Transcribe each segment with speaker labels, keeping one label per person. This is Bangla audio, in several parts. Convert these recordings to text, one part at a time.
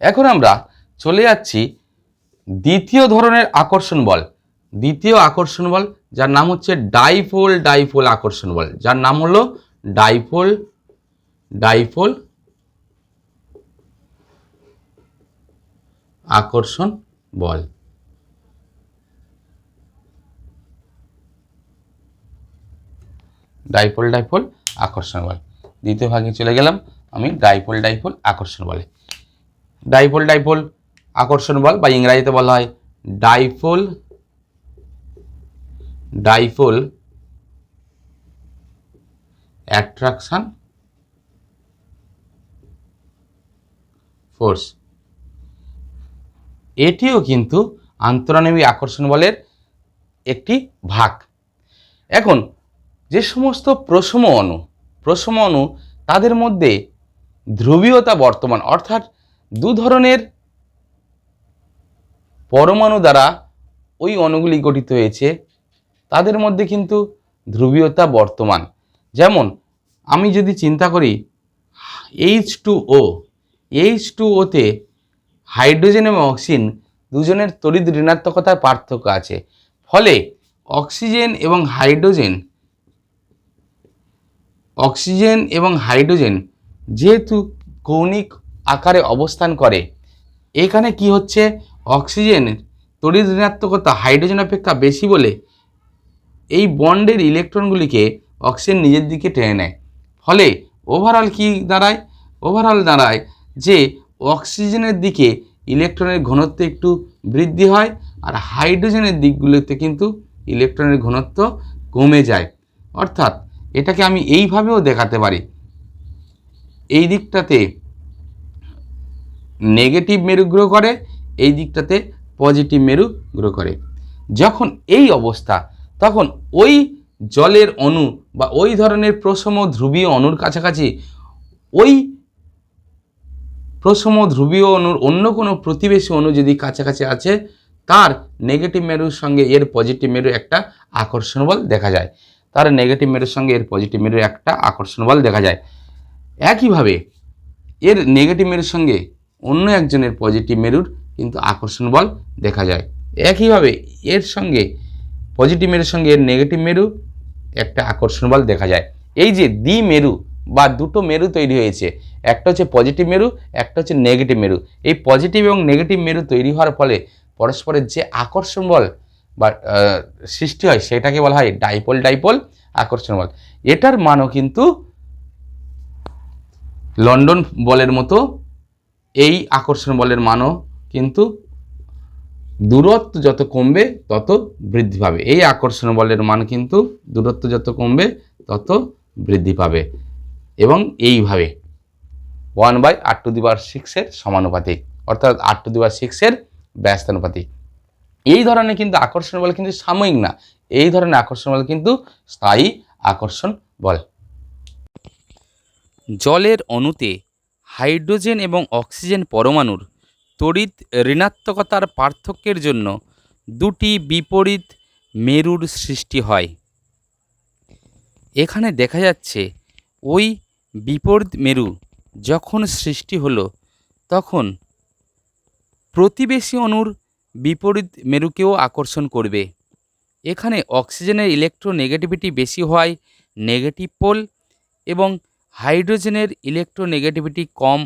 Speaker 1: এখন আমরা চলে যাচ্ছি দ্বিতীয় ধরনের আকর্ষণ বল। দ্বিতীয় আকর্ষণ বল যার নাম হচ্ছে ডাইপোল ডাইপোল আকর্ষণ বল, যার নাম হলো ডাইপোল ডাইপোল আকর্ষণ বল। ডাইপোল ডাইপোল আকর্ষণ বল। দ্বিতীয় ভাগে চলে গেলাম আমি ডাইপোল ডাইপোল আকর্ষণ বলে। ডাইপোল ডাইপোল আকর্ষণ বল বা ইংরেজিতে বলা হয় ডাইপোল ডাইপোল অ্যাট্রাকশন ফোর্স। এটিও কিন্তু আন্তঃনাণবিক আকর্ষণ বলের একটি ভাগ। এখন যে সমস্ত প্রশম অণু তাদের মধ্যে ধ্রুবীয়তা বর্তমান, অর্থাৎ দু ধরনের পরমাণু দ্বারা ওই অণুগুলি গঠিত হয়েছে, তাদের মধ্যে কিন্তু ধ্রুবীয়তা বর্তমান। যেমন আমি যদি চিন্তা করি H2O তে হাইড্রোজেন এবং অক্সিজেন দুজনের তড়িৎ ঋণাত্মকতার পার্থক্য আছে, ফলে অক্সিজেন এবং হাইড্রোজেন যেহেতু কৌণিক আকারে অবস্থান করে, এখানে কি হচ্ছে, অক্সিজেনের তড়িৎ ঋণাত্মকতা হাইড্রোজেন অপেক্ষা বেশি বলে এই বন্ডের ইলেকট্রনগুলিকে অক্সিজেন নিজের দিকে টেনে নেয়। ফলে ওভারঅল দাঁড়ায় যে অক্সিজেনের দিকে ইলেকট্রনের ঘনত্ব একটু বৃদ্ধি হয়, আর হাইড্রোজেনের দিকগুলোতে কিন্তু ইলেকট্রনের ঘনত্ব কমে যায়। অর্থাৎ এটাকে আমি এইভাবেও দেখাতে পারি, এই দিকটাতে নেগেটিভ মেরু গ্রো করে, এই দিকটাতে পজিটিভ মেরু গ্রো করে। যখন এই অবস্থা, তখন ওই জলের অণু বা ওই ধরনের প্রশম ধ্রুবীয় অণুর কাছাকাছি ওই প্রশম ধ্রুবীয় অণুর অন্য কোনো প্রতিবেশী অণু যদি কাছাকাছি আছে, তার নেগেটিভ মেরুর সঙ্গে এর পজিটিভ মেরু একটা আকর্ষণ বল দেখা যায়। তার নেগেটিভ মেরুর সঙ্গে এর পজিটিভ মেরুর একটা আকর্ষণ বল দেখা যায়। একইভাবে এর নেগেটিভ মেরুর সঙ্গে অন্য একজনের পজিটিভ মেরুর কিন্তু আকর্ষণ বল দেখা যায়। একইভাবে এর সঙ্গে পজিটিভ মেরুর সঙ্গে এর নেগেটিভ মেরু একটা আকর্ষণ বল দেখা যায়। এই যে দ্বিমেরু বা দুটো মেরু তৈরি হয়েছে, একটা হচ্ছে পজিটিভ মেরু, একটা হচ্ছে নেগেটিভ মেরু। এই পজিটিভ এবং নেগেটিভ মেরু তৈরি হওয়ার ফলে পরস্পরের যে আকর্ষণ বল বা সৃষ্টি হয়, সেটাকে বলা হয় ডাইপোল ডাইপোল আকর্ষণ বল। এটার মানও কিন্তু লন্ডন বলের মতো এই আকর্ষণ বলের মানও কিন্তু দূরত্ব যত কমবে তত বৃদ্ধি পাবে। এই আকর্ষণ বলের মান কিন্তু দূরত্ব যত কমবে তত বৃদ্ধি পাবে, এবং এইভাবে 1/r⁶ সমানুপাতিক, অর্থাৎ r⁶ ব্যস্তানুপাতিক। এই ধরনের কিন্তু আকর্ষণ বল কিন্তু সাময়িক না, এই ধরনের আকর্ষণ বল কিন্তু স্থায়ী আকর্ষণ বল।
Speaker 2: জলের অণুতে হাইড্রোজেন এবং অক্সিজেন পরমাণুর তড়িৎ ঋণাত্মকতার পার্থক্যের জন্য দুটি বিপরীত মেরুর সৃষ্টি হয়। এখানে দেখা যাচ্ছে ওই বিপরীত মেরু যখন সৃষ্টি হলো, তখন প্রতিবেশী অণুর বিপরীত মেরুকেও আকর্ষণ করবে। এখানে অক্সিজেনের ইলেকট্রোনেগেটিভিটি বেশি হওয়ায় নেগেটিভ পোল এবং হাইড্রোজেনের ইলেকট্রোনেগেটিভিটি কম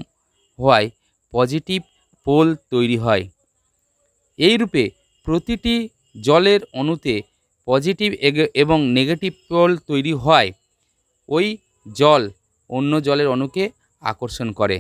Speaker 2: হওয়ায় পজিটিভ পোল তৈরি হয়। এইরূপে প্রতিটি জলের অণুতে পজিটিভ এবং নেগেটিভ পোল তৈরি হয়, ওই জল অন্য জলের অণুকে আকর্ষণ করে।